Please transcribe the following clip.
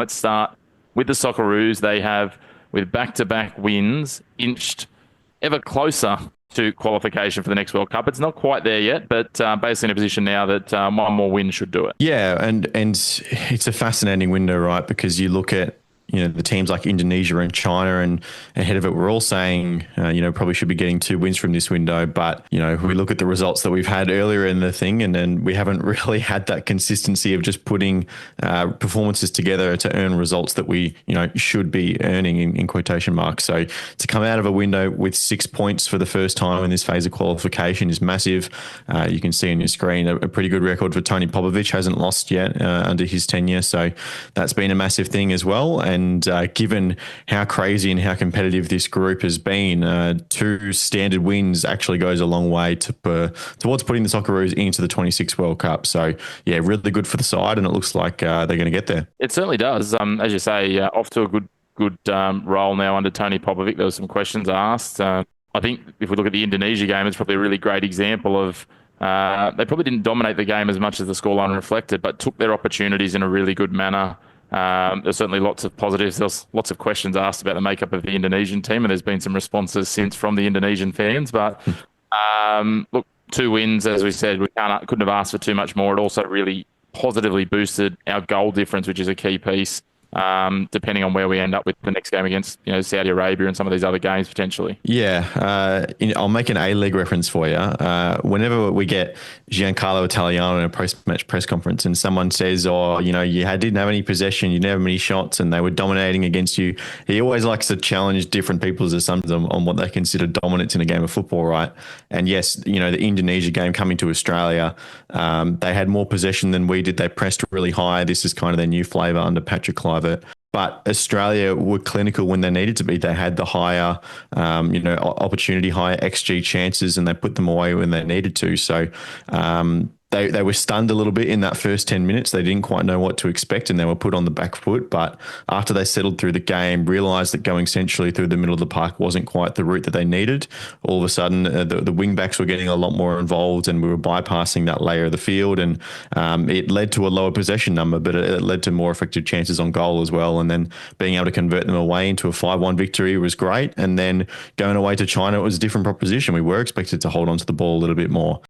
Let's start with the Socceroos. They have, with back-to-back wins, inched ever closer to qualification for the next World Cup. It's not quite there yet, but basically in a position now that one more win should do it. Yeah, and it's a fascinating window, right? Because you look at the teams like Indonesia and China, and ahead of it, we're all saying probably should be getting 2 wins from this window. But we look at the results that we've had earlier in the thing, and then we haven't really had that consistency of just putting performances together to earn results that we should be earning in quotation marks. So to come out of a window with 6 points for the first time in this phase of qualification is massive. You can see on your screen a pretty good record for Tony Popovic. Hasn't lost yet under his tenure, so that's been a massive thing as well. And given how crazy and how competitive this group has been, 2 standard wins actually goes a long way towards putting the Socceroos into the 26 World Cup. So, yeah, really good for the side, and it looks like they're going to get there. It certainly does. As you say, off to a good role now under Tony Popovic. There were some questions asked. I think if we look at the Indonesia game, it's probably a really great example of they probably didn't dominate the game as much as the scoreline reflected, but took their opportunities in a really good manner. There's certainly lots of positives. There's lots of questions asked about the makeup of the Indonesian team, and there's been some responses since from the Indonesian fans. But look, 2 wins, as we said, we couldn't have asked for too much more. It also really positively boosted our goal difference, which is a key piece. Depending on where we end up with the next game against Saudi Arabia and some of these other games potentially. Yeah, I'll make an A-League reference for you. Whenever we get Giancarlo Italiano in a post-match press conference and someone says, you didn't have any possession, you didn't have many shots, and they were dominating against you, he always likes to challenge different people's assumptions on what they consider dominance in a game of football, right? And yes, the Indonesia game coming to Australia, they had more possession than we did. They pressed really high. This is kind of their new flavour under Patrick Kluivert. But Australia were clinical when they needed to be. They had the higher, opportunity, higher XG chances, and they put them away when they needed to. So they were stunned a little bit in that first 10 minutes. They didn't quite know what to expect, and they were put on the back foot. But after they settled through the game, realised that going centrally through the middle of the park wasn't quite the route that they needed. All of a sudden, the wing backs were getting a lot more involved, and we were bypassing that layer of the field. And it led to a lower possession number, but it led to more effective chances on goal as well. And then being able to convert them away into a 5-1 victory was great. And then going away to China, it was a different proposition. We were expected to hold on to the ball a little bit more.